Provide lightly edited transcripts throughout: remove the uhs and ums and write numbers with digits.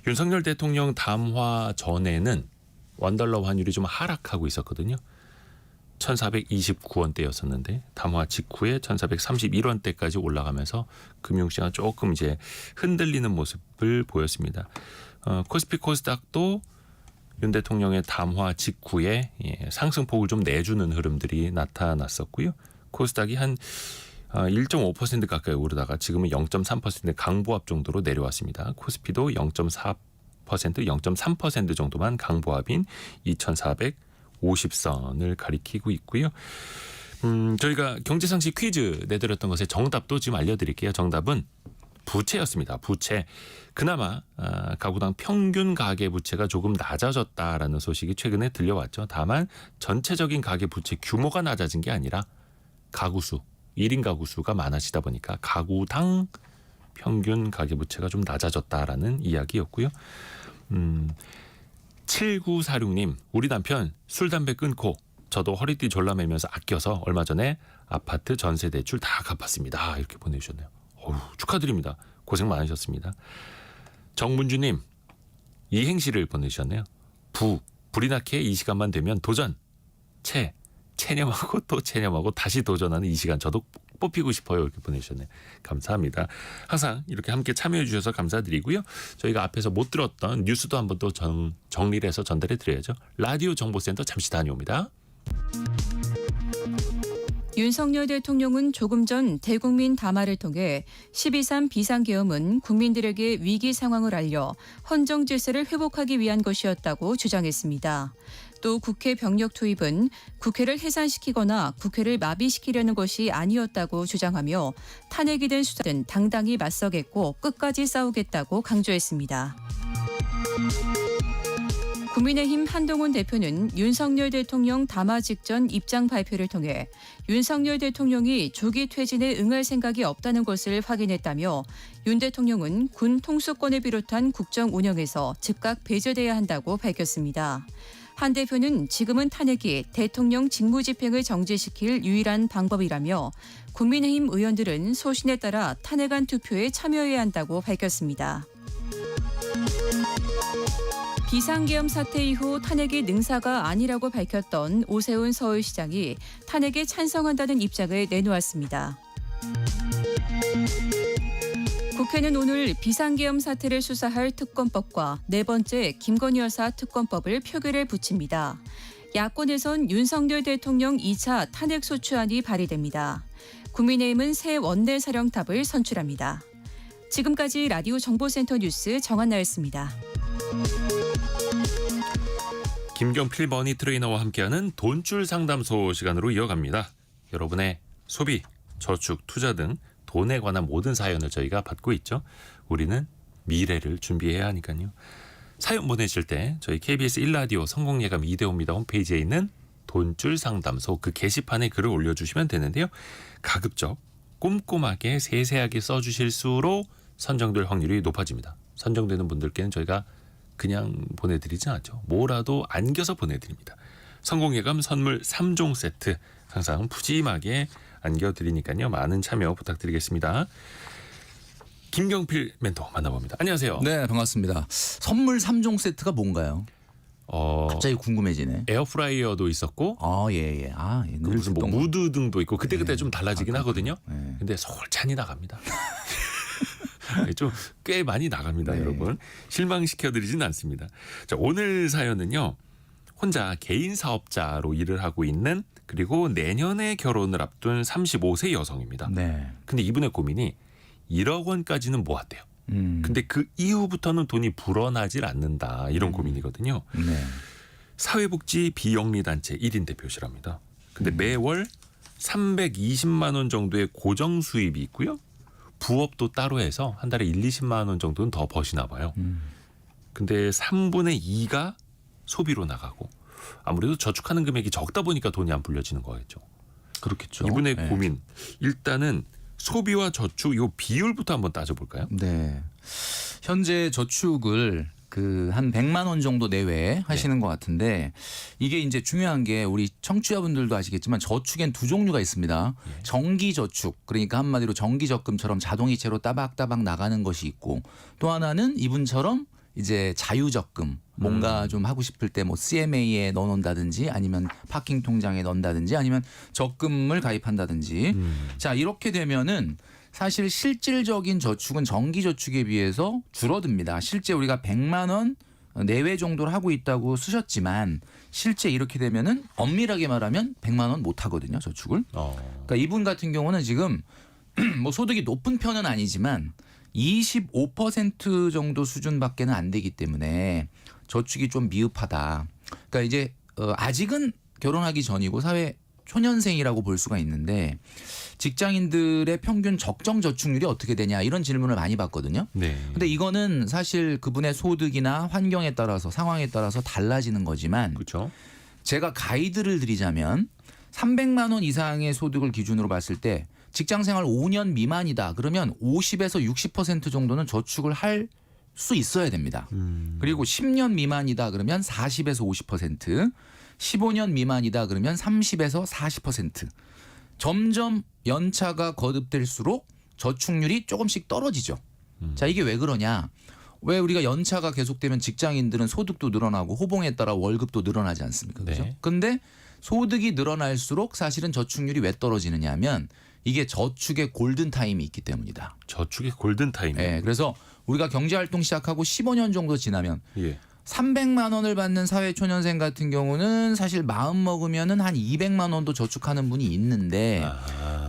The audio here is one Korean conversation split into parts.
윤석열 대통령 담화 전에는 원달러 환율이 좀 하락하고 있었거든요. 1,429원대였었는데 담화 직후에 1,431원대까지 올라가면서 금융시장 조금 이제 흔들리는 모습을 보였습니다. 코스피 코스닥도 윤 대통령의 담화 직후에 상승폭을 좀 내주는 흐름들이 나타났었고요. 코스닥이 한 1.5% 가까이 오르다가 지금은 0.3% 강보합 정도로 내려왔습니다. 코스피도 0.4%, 0.3% 정도만 강보합인 2,450선을 가리키고 있고요. 저희가 경제상식 퀴즈 내드렸던 것의 정답도 지금 알려드릴게요. 정답은 부채였습니다. 부채. 그나마 가구당 평균 가계부채가 조금 낮아졌다라는 소식이 최근에 들려왔죠. 다만 전체적인 가계부채 규모가 낮아진 게 아니라 가구수, 1인 가구수가 많아지다 보니까 가구당 평균 가계부채가 좀 낮아졌다라는 이야기였고요. 7946님, 우리 남편 술, 담배 끊고 저도 허리띠 졸라매면서 아껴서 얼마 전에 아파트 전세 대출 다 갚았습니다. 이렇게 보내주셨네요. 축하드립니다. 고생 많으셨습니다. 정문주님, 이행시를 보내주셨네요. 불이 나게 이 시간만 되면 도전. 체념하고 또 체념하고 다시 도전하는 이 시간 저도 뽑히고 싶어요. 이렇게 보내주셨네요. 감사합니다. 항상 이렇게 함께 참여해 주셔서 감사드리고요. 저희가 앞에서 못 들었던 뉴스도 한번 또 정리를 해서 전달해 드려야죠. 라디오 정보센터 잠시 다녀옵니다. 윤석열 대통령은 조금 전 대국민 담화를 통해 12.3 비상계엄은 국민들에게 위기 상황을 알려 헌정 질서를 회복하기 위한 것이었다고 주장했습니다. 또 국회 병력 투입은 국회를 해산시키거나 국회를 마비시키려는 것이 아니었다고 주장하며 탄핵이든 수사든 당당히 맞서겠고 끝까지 싸우겠다고 강조했습니다. 국민의힘 한동훈 대표는 윤석열 대통령 담화 직전 입장 발표를 통해 윤석열 대통령이 조기 퇴진에 응할 생각이 없다는 것을 확인했다며 윤 대통령은 군 통수권을 비롯한 국정 운영에서 즉각 배제돼야 한다고 밝혔습니다. 한 대표는 지금은 탄핵이 대통령 직무집행을 정지시킬 유일한 방법이라며 국민의힘 의원들은 소신에 따라 탄핵안 투표에 참여해야 한다고 밝혔습니다. 비상계엄 사태 이후 탄핵이 능사가 아니라고 밝혔던 오세훈 서울시장이 탄핵에 찬성한다는 입장을 내놓았습니다. 국회는 오늘 비상계엄 사태를 수사할 특검법과 네 번째 김건희 여사 특검법을 표결에 붙입니다. 야권에선 윤석열 대통령 2차 탄핵소추안이 발의됩니다. 국민의힘은 새 원내사령탑을 선출합니다. 지금까지 라디오 정보센터 뉴스 정한나였습니다. 김경필 머니 트레이너와 함께하는 돈줄 상담소 시간으로 이어갑니다. 여러분의 소비, 저축, 투자 등 돈에 관한 모든 사연을 저희가 받고 있죠. 우리는 미래를 준비해야 하니까요. 사연 보내실 때 저희 KBS 1라디오 성공예감 이대호입니다 홈페이지에 있는 돈줄 상담소 그 게시판에 글을 올려주시면 되는데요. 가급적 꼼꼼하게 세세하게 써주실수록 선정될 확률이 높아집니다. 선정되는 분들께는 저희가 그냥 보내드리지 않죠. 뭐라도 안겨서 보내드립니다. 성공예감 선물 3종 세트 항상 푸짐하게 안겨드리니까요. 많은 참여 부탁드리겠습니다. 김경필 멘토 만나봅니다. 안녕하세요. 네, 반갑습니다. 선물 3종 세트가 뭔가요? 갑자기 궁금해지네. 에어프라이어도 있었고 예. 그 무슨 뭐 무드 등도 있고 그때그때 좀 달라지긴 하거든요. 네. 근데 솔찬히 나갑니다. 좀 꽤 많이 나갑니다. 네. 여러분. 실망시켜드리진 않습니다. 자, 오늘 사연은요. 혼자 개인 사업자로 일을 하고 있는 그리고 내년에 결혼을 앞둔 35세 여성입니다. 네. 근데 이분의 고민이 1억 원까지는 모았대요. 근데 그 이후부터는 돈이 불어나질 않는다. 이런 고민이거든요. 네. 사회복지 비영리단체 1인 대표시랍니다. 근데 매월 320만 원 정도의 고정 수입이 있고요. 부업도 따로 해서 한 달에 20만 원 정도는 더 버시나 봐요. 근데 3분의 2가 소비로 나가고 아무래도 저축하는 금액이 적다 보니까 돈이 안 불려지는 거겠죠. 그렇겠죠. 이분의 네. 고민. 일단은 소비와 저축 요 비율부터 한번 따져볼까요? 네. 현재 저축을 한 100만 원 정도 내외 하시는 것 같은데 이게 이제 중요한 게 우리 청취자분들도 아시겠지만 저축엔 두 종류가 있습니다. 정기 저축 그러니까 한마디로 정기 적금처럼 자동이체로 따박따박 나가는 것이 있고 또 하나는 이분처럼 이제 자유적금 뭔가 좀 하고 싶을 때 뭐 CMA에 넣어놓는다든지 아니면 파킹 통장에 넣는다든지 아니면 적금을 가입한다든지 자 이렇게 되면은 사실 실질적인 저축은 정기저축에 비해서 줄어듭니다. 실제 우리가 100만 원 내외 정도를 하고 있다고 쓰셨지만 실제 이렇게 되면은 엄밀하게 말하면 100만 원 못 하거든요, 저축을. 그러니까 이분 같은 경우는 지금 뭐 소득이 높은 편은 아니지만 25% 정도 수준밖에는 안 되기 때문에 저축이 좀 미흡하다. 그러니까 이제 아직은 결혼하기 전이고 사회 초년생이라고 볼 수가 있는데 직장인들의 평균 적정 저축률이 어떻게 되냐 이런 질문을 많이 받거든요. 네. 근데 이거는 사실 그분의 소득이나 환경에 따라서 상황에 따라서 달라지는 거지만 그렇죠. 제가 가이드를 드리자면 300만 원 이상의 소득을 기준으로 봤을 때 직장 생활 5년 미만이다. 그러면 50에서 60% 정도는 저축을 할 수 있어야 됩니다. 그리고 10년 미만이다. 그러면 40에서 50%, 15년 미만이다. 그러면 30에서 40%. 점점 연차가 거듭될수록 저축률이 조금씩 떨어지죠. 자, 이게 왜 그러냐? 왜 우리가 연차가 계속되면 직장인들은 소득도 늘어나고 호봉에 따라 월급도 늘어나지 않습니까? 그렇죠? 네. 근데 소득이 늘어날수록 사실은 저축률이 왜 떨어지느냐 하면 이게 저축의 골든타임이 있기 때문이다. 저축의 골든타임. 네, 그래서 우리가 경제활동 시작하고 15년 정도 지나면 예. 300만 원을 받는 사회초년생 같은 경우는 사실 마음 먹으면은 한 200만 원도 저축하는 분이 있는데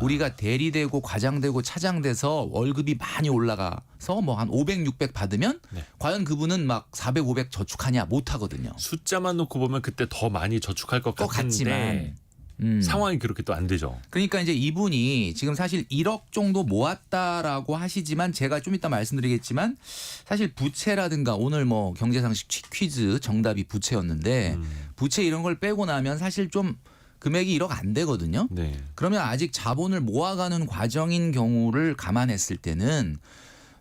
우리가 대리되고 과장되고 차장돼서 월급이 많이 올라가서 뭐 한 500, 600 받으면 네. 과연 그분은 막 400, 500 저축하냐 못 하거든요. 숫자만 놓고 보면 그때 더 많이 저축할 것 같은데 같지만 상황이 그렇게 또 안 되죠. 그러니까 이제 이분이 지금 사실 1억 정도 모았다라고 하시지만 제가 좀 이따 말씀드리겠지만 사실 부채라든가 오늘 뭐 경제상식 퀴즈 정답이 부채였는데 부채 이런 걸 빼고 나면 사실 좀 금액이 1억 안 되거든요. 네. 그러면 아직 자본을 모아가는 과정인 경우를 감안했을 때는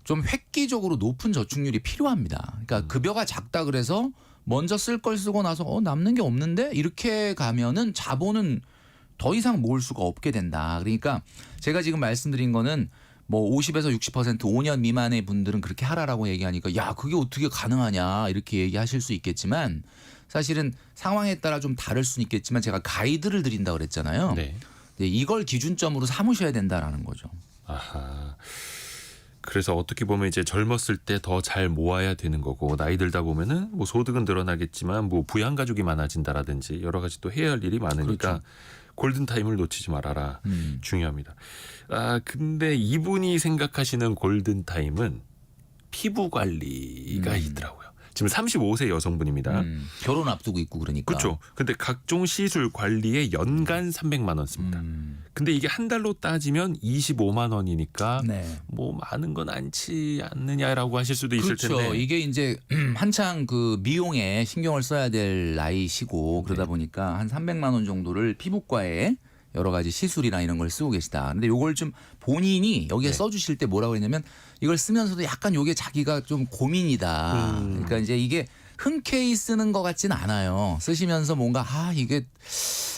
좀 획기적으로 높은 저축률이 필요합니다. 그러니까 급여가 작다 그래서 먼저 쓸 걸 쓰고 나서 남는 게 없는데 이렇게 가면은 자본은 더 이상 모을 수가 없게 된다. 그러니까 제가 지금 말씀드린 거는 뭐 50에서 60% 5년 미만의 분들은 그렇게 하라라고 얘기하니까 야 그게 어떻게 가능하냐 이렇게 얘기하실 수 있겠지만 사실은 상황에 따라 좀 다를 수는 있겠지만 제가 가이드를 드린다고 그랬잖아요. 네. 이걸 기준점으로 삼으셔야 된다라는 거죠. 아하. 그래서 어떻게 보면 이제 젊었을 때 더 잘 모아야 되는 거고 나이 들다 보면은 뭐 소득은 늘어나겠지만 뭐 부양 가족이 많아진다라든지 여러 가지 또 해야 할 일이 많으니까 그렇죠. 골든 타임을 놓치지 말아라. 중요합니다. 아 근데 이분이 생각하시는 골든 타임은 피부 관리가 있더라고요. 지금 35세 여성분입니다. 결혼 앞두고 있고 그러니까. 그렇죠. 근데 각종 시술 관리에 연간 300만 원 씁니다. 근데 이게 한 달로 따지면 25만 원이니까 네. 뭐 많은 건 않지 않느냐라고 하실 수도 있을 그렇죠. 텐데. 이게 이제 한창 그 미용에 신경을 써야 될 나이시고 그러다 네. 보니까 한 300만 원 정도를 피부과에 여러 가지 시술이나 이런 걸 쓰고 계시다. 근데 요걸 좀 본인이 여기에 네. 써주실 때 뭐라고 했냐면 이걸 쓰면서도 약간 요게 자기가 좀 고민이다. 그러니까 이제 이게 흔쾌히 쓰는 것 같진 않아요. 쓰시면서 뭔가 이게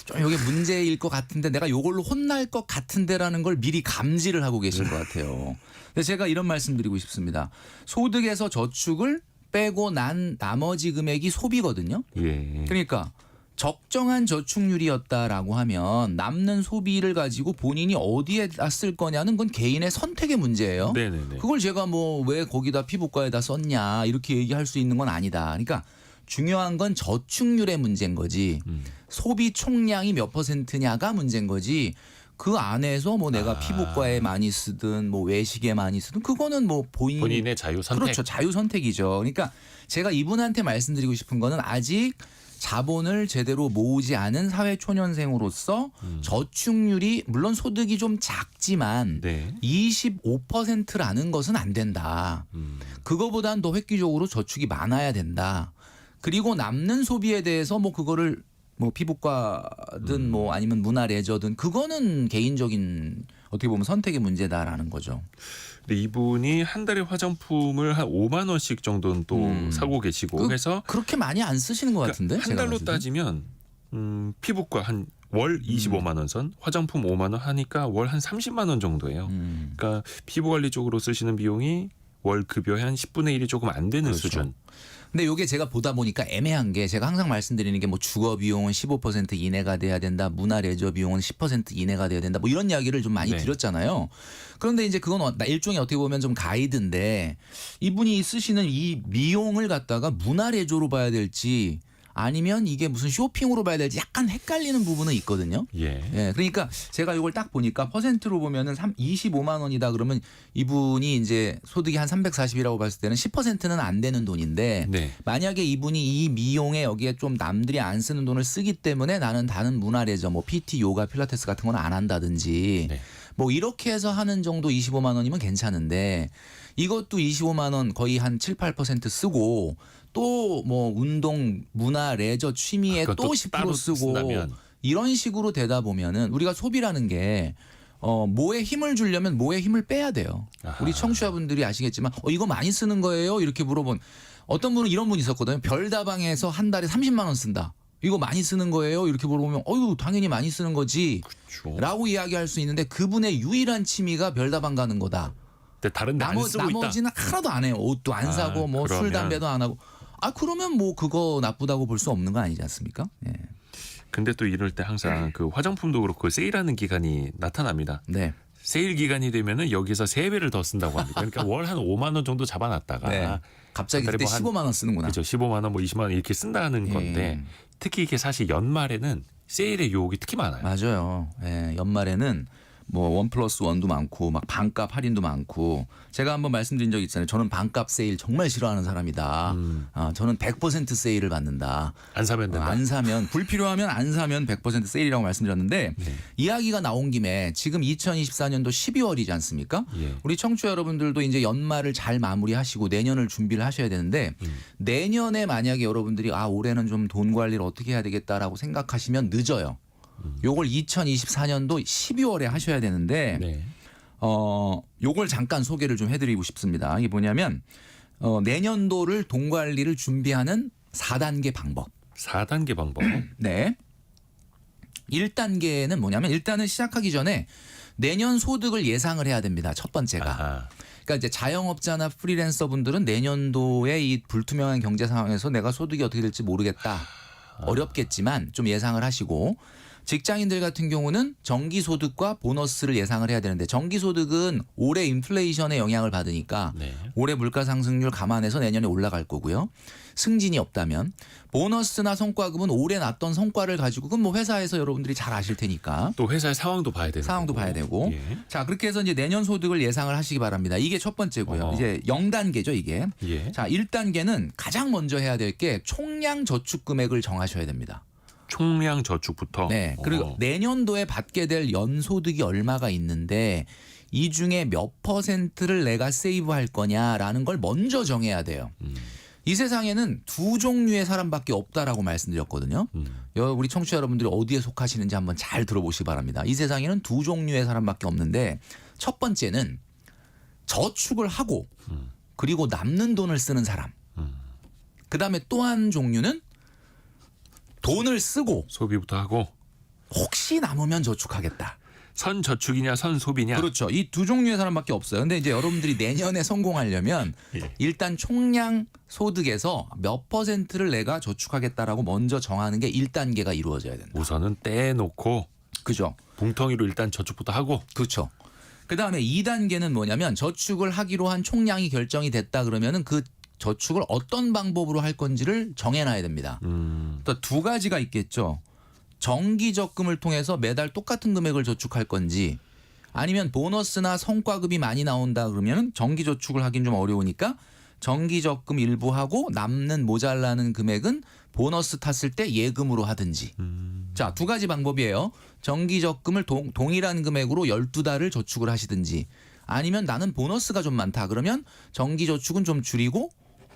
좀 요게 문제일 것 같은데 내가 요걸로 혼날 것 같은데라는 걸 미리 감지를 하고 계신 것 같아요. 그래서 제가 이런 말씀드리고 싶습니다. 소득에서 저축을 빼고 난 나머지 금액이 소비거든요. 예. 그러니까 적정한 저축률이었다라고 하면 남는 소비를 가지고 본인이 어디에다 쓸 거냐는 건 개인의 선택의 문제예요. 네네네. 그걸 제가 뭐 왜 거기다 피부과에다 썼냐 이렇게 얘기할 수 있는 건 아니다. 그러니까 중요한 건 저축률의 문제인 거지 소비 총량이 몇 %냐가 문제인 거지 그 안에서 뭐 내가 피부과에 많이 쓰든 뭐 외식에 많이 쓰든 그거는 뭐 본인의 자유 선택. 그렇죠. 자유 선택이죠. 그러니까 제가 이분한테 말씀드리고 싶은 거는 아직 자본을 제대로 모으지 않은 사회초년생으로서 저축률이 물론 소득이 좀 작지만 네. 25%라는 것은 안 된다. 그거보단 더 획기적으로 저축이 많아야 된다. 그리고 남는 소비에 대해서 뭐 그거를 뭐 피부과든 뭐 아니면 문화 레저든 그거는 개인적인 어떻게 보면 선택의 문제다라는 거죠. 근데 이분이 한 달에 화장품을 한 5만 원씩 정도는 또 사고 계시고 해서 그렇게 많이 안 쓰시는 것 같은데 한 제가 달로 봤을 때. 따지면 피부과 한 월 25만 원 선, 화장품 5만 원 하니까 월 한 30만 원 정도예요. 그러니까 피부 관리 쪽으로 쓰시는 비용이 월 급여의 한 10분의 1이 조금 안 되는 그렇죠. 수준. 근데 이게 제가 보다 보니까 애매한 게 제가 항상 말씀드리는 게 뭐 주거 비용은 15% 이내가 돼야 된다. 문화 레저 비용은 10% 이내가 돼야 된다. 뭐 이런 이야기를 좀 많이 네. 드렸잖아요. 그런데 이제 그건 일종의 어떻게 보면 좀 가이드인데 이분이 쓰시는 이 비용을 갖다가 문화 레저로 봐야 될지 아니면 이게 무슨 쇼핑으로 봐야 될지 약간 헷갈리는 부분은 있거든요. 예. 예, 그러니까 제가 이걸 딱 보니까 퍼센트로 보면은 25만 원이다 그러면 이분이 이제 소득이 한 340이라고 봤을 때는 10%는 안 되는 돈인데 네. 만약에 이분이 이 미용에 여기에 좀 남들이 안 쓰는 돈을 쓰기 때문에 나는 다른 문화 레저 뭐 PT, 요가, 필라테스 같은 건 안 한다든지 네. 뭐 이렇게 해서 하는 정도 25만 원이면 괜찮은데 이것도 25만 원 거의 한 7, 8% 쓰고 또 뭐 운동, 문화, 레저, 취미에 그건 또 또 10% 따로 쓰고 쓴다면. 이런 식으로 되다 보면은 우리가 소비라는 게 뭐에 힘을 주려면 뭐에 힘을 빼야 돼요. 아하. 우리 청취자분들이 아시겠지만 이거 많이 쓰는 거예요? 이렇게 물어본 어떤 분은 이런 분이 있었거든요. 별다방에서 한 달에 30만 원 쓴다. 이거 많이 쓰는 거예요? 이렇게 물어보면 이거 당연히 많이 쓰는 거지. 그렇죠. 라고 이야기할 수 있는데 그분의 유일한 취미가 별다방 가는 거다. 근데 다른 데 안 쓰고 있다. 나머지는 하나도 안 해요. 옷도 안 사고 뭐 술 그러면. 담배도 안 하고. 그러면 뭐 그거 나쁘다고 볼 수 없는 거 아니지 않습니까? 예. 근데 또 이럴 때 항상 그 화장품도 그렇고 세일하는 기간이 나타납니다. 네. 세일 기간이 되면은 여기서 3배를 더 쓴다고 합니다. 그러니까 월 한 5만 원 정도 잡아놨다가 네. 갑자기 한 달에 그때 뭐 한- 15만 원 쓰는구나. 그렇죠. 15만 원, 뭐 20만 원 이렇게 쓴다는 건데 특히 이게 사실 연말에는 세일의 유혹이 특히 많아요. 맞아요. 예, 연말에는 뭐 1+1도 많고 막 반값 할인도 많고 제가 한번 말씀드린 적이 있잖아요. 저는 반값 세일 정말 싫어하는 사람이다. 저는 100% 세일을 받는다. 안 사면 된다. 안 사면 불필요하면 안 사면 100% 세일이라고 말씀드렸는데 이야기가 나온 김에 지금 2024년도 12월이지 않습니까? 예. 우리 청취자 여러분들도 이제 연말을 잘 마무리하시고 내년을 준비를 하셔야 되는데 내년에 만약에 여러분들이 올해는 좀 돈 관리를 어떻게 해야 되겠다라고 생각하시면 늦어요. 요걸 2024년도 12월에 하셔야 되는데 네. 요걸 잠깐 소개를 좀 해드리고 싶습니다. 이게 뭐냐면 내년도를 돈 관리를 준비하는 4단계 방법. 4단계 방법. 네. 1단계는 뭐냐면 일단은 시작하기 전에 내년 소득을 예상을 해야 됩니다. 첫 번째가. 아하. 그러니까 이제 자영업자나 프리랜서 분들은 내년도에 이 불투명한 경제 상황에서 내가 소득이 어떻게 될지 모르겠다. 어렵겠지만 좀 예상을 하시고 직장인들 같은 경우는 정기소득과 보너스를 예상을 해야 되는데 정기소득은 올해 인플레이션의 영향을 받으니까 네. 올해 물가 상승률 감안해서 내년에 올라갈 거고요. 승진이 없다면 보너스나 성과금은 올해 났던 성과를 가지고 그건 뭐 회사에서 여러분들이 잘 아실 테니까 또 회사의 상황도 봐야 되는 상황도 거고. 봐야 되고. 예. 자, 그렇게 해서 이제 내년 소득을 예상을 하시기 바랍니다. 이게 첫 번째고요. 이제 0단계죠, 이게. 예. 자, 1단계는 가장 먼저 해야 될 게 총량 저축 금액을 정하셔야 됩니다. 총량 저축부터. 네. 그리고 내년도에 받게 될 연소득이 얼마가 있는데 이 중에 몇 퍼센트를 내가 세이브할 거냐라는 걸 먼저 정해야 돼요. 이 세상에는 두 종류의 사람밖에 없다라고 말씀드렸거든요. 우리 청취자 여러분들이 어디에 속하시는지 한번 잘 들어보시기 바랍니다. 이 세상에는 두 종류의 사람밖에 없는데 첫 번째는 저축을 하고 그리고 남는 돈을 쓰는 사람. 그다음에 또 한 종류는 돈을 쓰고 소비부터 하고 혹시 남으면 저축하겠다. 선 저축이냐 선 소비냐. 그렇죠. 이 두 종류의 사람밖에 없어요. 근데 이제 여러분들이 내년에 성공하려면 예. 일단 총량 소득에서 몇 퍼센트를 내가 저축하겠다라고 먼저 정하는 게 1단계가 이루어져야 된다. 우선은 떼놓고 그죠? 뭉텅이로 일단 저축부터 하고. 그렇죠. 그다음에 2단계는 뭐냐면 저축을 하기로 한 총량이 결정이 됐다 그러면은 그 저축을 어떤 방법으로 할 건지를 정해놔야 됩니다. 또 두 가지가 있겠죠. 정기 적금을 통해서 매달 똑같은 금액을 저축할 건지 아니면 보너스나 성과급이 많이 나온다 그러면 정기 저축을 하긴 좀 어려우니까 정기 적금 일부 하고 남는 모자라는 금액은 보너스 탔을 때 예금으로 하든지. 자, 두 가지 방법이에요. 정기 적금을 동일한 금액으로 12달을 저축을 하시든지 아니면 나는 보너스가 좀 많다 그러면 정기 저축은 좀 줄이고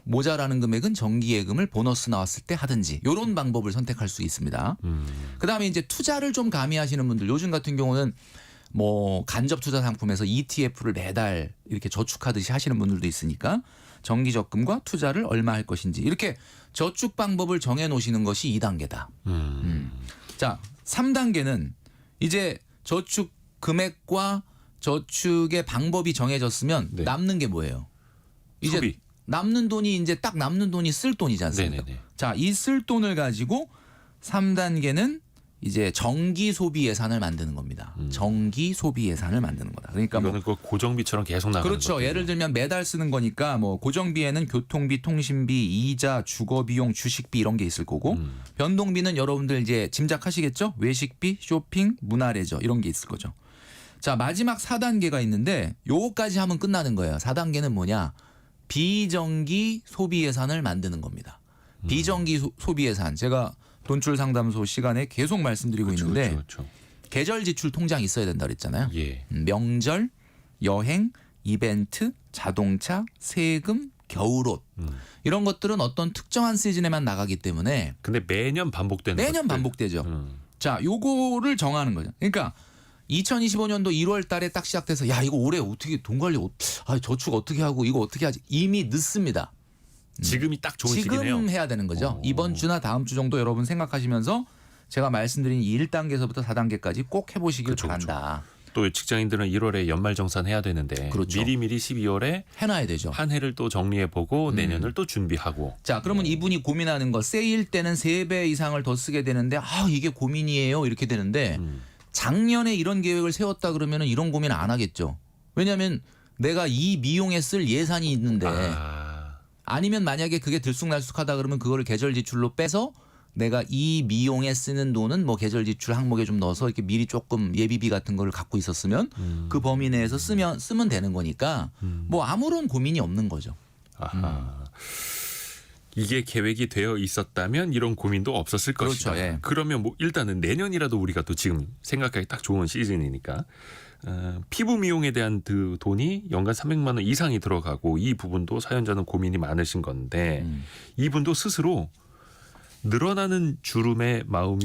모자라는 금액은 정기 예금을 보너스 나왔을 때 하든지 이런 방법을 선택할 수 있습니다. 그다음에 이제 투자를 좀 가미하시는 분들 요즘 같은 경우는 뭐 간접 투자 상품에서 ETF를 매달 이렇게 저축하듯이 하시는 분들도 있으니까 정기 적금과 투자를 얼마 할 것인지 이렇게 저축 방법을 정해 놓으시는 것이 2단계다. 자, 3단계는 이제 저축 금액과 저축의 방법이 정해졌으면 네. 남는 게 뭐예요? 이제 소비. 남는 돈이 이제 딱 남는 돈이 쓸 돈이지 않습니까? 네네네. 자, 이 쓸 돈을 가지고 3단계는 이제 정기 소비 예산을 만드는 겁니다. 정기 소비 예산을 만드는 거다. 그러니까 뭐 이거는 그 고정비처럼 계속 나가는 그렇죠. 것들. 예를 들면 매달 쓰는 거니까 뭐 고정비에는 교통비, 통신비, 이자, 주거비용, 주식비 이런 게 있을 거고 변동비는 여러분들 이제 짐작하시겠죠? 외식비, 쇼핑, 문화레저 이런 게 있을 거죠. 자, 마지막 4단계가 있는데 요거까지 하면 끝나는 거예요. 4단계는 뭐냐? 비정기 소비 예산을 만드는 겁니다. 비정기 소비 예산. 제가 돈줄 상담소 시간에 계속 말씀드리고 있는데 그렇죠. 계절 지출 통장이 있어야 된다 그랬잖아요. 예. 명절, 여행, 이벤트, 자동차, 세금, 겨울옷 이런 것들은 어떤 특정한 시즌에만 나가기 때문에 근데 매년 반복되는 매년 것들. 반복되죠. 자, 요거를 정하는 거죠. 그러니까 2025년도 1월 달에 딱 시작돼서 야, 이거 올해 어떻게 돈 관리 저축 어떻게 하고 이거 어떻게 하지? 이미 늦습니다. 지금이 딱 좋은 지금 시기네요. 해야 되는 거죠. 오. 이번 주나 다음 주 정도 여러분 생각하시면서 제가 말씀드린 1단계에서부터 4단계까지 꼭 해보시길 그렇죠, 바란다. 또 직장인들은 1월에 연말정산 해야 되는데 그렇죠. 미리미리 12월에 해놔야 되죠. 한 해를 또 정리해보고 내년을 또 준비하고. 자, 그러면 이분이 고민하는 거 세일 때는 3배 이상을 더 쓰게 되는데 이게 고민이에요 이렇게 되는데 작년에 이런 계획을 세웠다 그러면 이런 고민 안 하겠죠. 왜냐하면 내가 이 미용에 쓸 예산이 있는데 아니면 만약에 그게 들쑥날쑥하다 그러면 그거를 계절 지출로 빼서 내가 이 미용에 쓰는 돈은 뭐 계절 지출 항목에 좀 넣어서 이렇게 미리 조금 예비비 같은 거를 갖고 있었으면 그 범위 내에서 쓰면 되는 거니까 뭐 아무런 고민이 없는 거죠. 아하. 이게 계획이 되어 있었다면 이런 고민도 없었을 그렇죠, 것이다. 예. 그러면 뭐 일단은 내년이라도 우리가 또 지금 생각하기 딱 좋은 시즌이니까 피부 미용에 대한 그 돈이 연간 300만 원 이상이 들어가고 이 부분도 사연자는 고민이 많으신 건데 이분도 스스로 늘어나는 주름의 마음이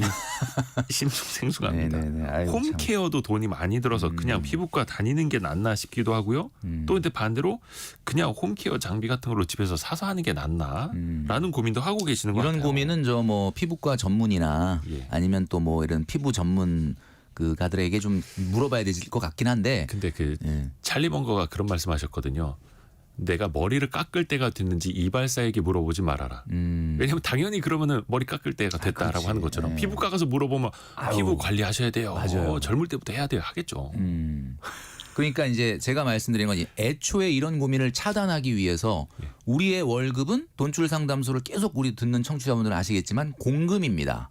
심쿵생숭합니다. 네네네. 아이고, 참. 홈케어도 돈이 많이 들어서 그냥 피부과 다니는 게 낫나 싶기도 하고요. 또 근데 반대로 그냥 홈케어 장비 같은 걸로 집에서 사서 하는 게 낫나라는 고민도 하고 계시는 것 이런 같아요. 고민은 저 뭐 피부과 전문이나 예. 아니면 또 뭐 이런 피부 전문 그 가들에게 좀 물어봐야 될 것 같긴 한데. 근데 그 예. 찰리 먼거가 그런 말씀하셨거든요. 내가 머리를 깎을 때가 됐는지 이발사에게 물어보지 말아라. 왜냐하면 당연히 그러면은 머리 깎을 때가 됐다라고 그렇지. 하는 것처럼 네. 피부과 가서 물어보면 아유. 피부 관리하셔야 돼요. 맞아요. 젊을 때부터 해야 돼요. 하겠죠. 그러니까 이제 제가 말씀드린 건 애초에 이런 고민을 차단하기 위해서 우리의 월급은 돈줄 상담소를 계속 우리 듣는 청취자분들은 아시겠지만 공금입니다.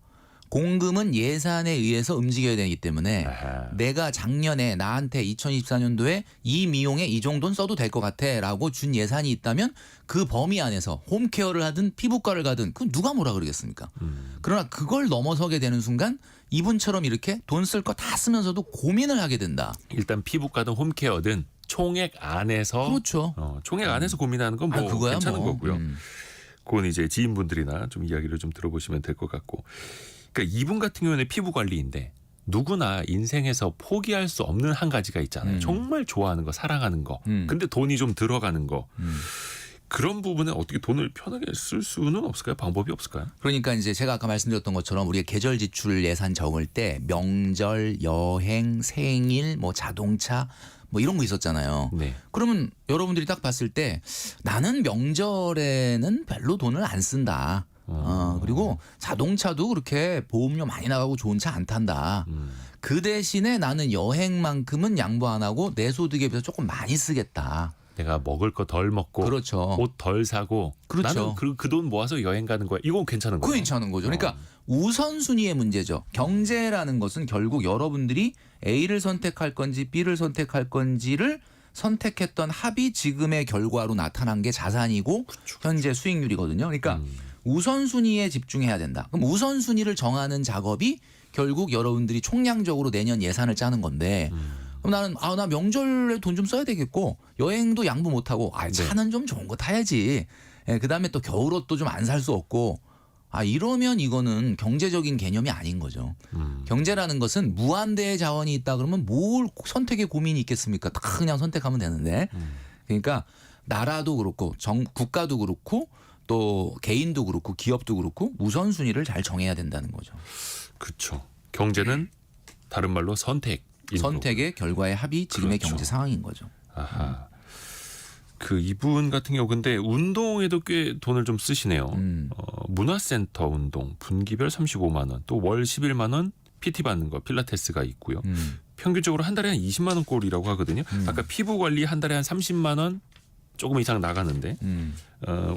공금은 예산에 의해서 움직여야 되기 때문에 아하. 내가 작년에 나한테 2024년도에 이 미용에 이 정도는 써도 될 것 같아 라고 준 예산이 있다면 그 범위 안에서 홈케어를 하든 피부과를 가든 그건 누가 뭐라 그러겠습니까? 그러나 그걸 넘어서게 되는 순간 이분처럼 이렇게 돈 쓸 거 다 쓰면서도 고민을 하게 된다. 일단 피부과든 홈케어든 총액 안에서 그렇죠. 총액 안에서 고민하는 건 뭐 그거야 괜찮은 뭐. 거고요. 그건 이제 지인분들이나 좀 이야기를 좀 들어보시면 될 것 같고. 그러니까 이분 같은 경우는 피부 관리인데 누구나 인생에서 포기할 수 없는 한 가지가 있잖아요. 정말 좋아하는 거, 사랑하는 거. 근데 돈이 좀 들어가는 거. 그런 부분에 어떻게 돈을 편하게 쓸 수는 없을까요? 방법이 없을까요? 그러니까 이제 제가 아까 말씀드렸던 것처럼 우리가 계절 지출 예산 적을 때 명절, 여행, 생일, 뭐 자동차 뭐 이런 거 있었잖아요. 네. 그러면 여러분들이 딱 봤을 때 나는 명절에는 별로 돈을 안 쓴다. 그리고 자동차도 그렇게 보험료 많이 나가고 좋은 차 안 탄다. 그 대신에 나는 여행만큼은 양보 안 하고 내 소득에 비해서 조금 많이 쓰겠다. 내가 먹을 거 덜 먹고 그렇죠. 옷 덜 사고 그렇죠. 나는 그 돈 모아서 여행 가는 거야. 이건 괜찮은 그거 거예요. 괜찮은 거죠. 그러니까 우선순위의 문제죠. 경제라는 것은 결국 여러분들이 A를 선택할 건지 B를 선택할 건지를 선택했던 합이 지금의 결과로 나타난 게 자산이고 현재 수익률이거든요. 그러니까 우선순위에 집중해야 된다. 그럼 우선순위를 정하는 작업이 결국 여러분들이 총량적으로 내년 예산을 짜는 건데 그럼 나는 나 명절에 돈 좀 써야 되겠고 여행도 양보 못하고 차는 좀 좋은 거 타야지. 그다음에 또 겨울옷도 좀 안 살 수 없고 이러면 이거는 경제적인 개념이 아닌 거죠. 경제라는 것은 무한대의 자원이 있다 그러면 뭘 선택의 고민이 있겠습니까? 다 그냥 선택하면 되는데. 그러니까 나라도 그렇고 국가도 그렇고 또 개인도 그렇고 기업도 그렇고 우선순위를 잘 정해야 된다는 거죠. 그렇죠. 경제는 다른 말로 선택. 선택의 결과의 합이 지금의 그렇죠. 경제 상황인 거죠. 아하. 그 이분 같은 경우 근데 운동에도 꽤 돈을 좀 쓰시네요. 문화센터 운동 분기별 35만 원, 또 월 11만 원 PT 받는 거 필라테스가 있고요. 평균적으로 한 달에 한 20만 원 꼴이라고 하거든요. 아까 피부 관리 한 달에 한 30만 원 조금 이상 나가는데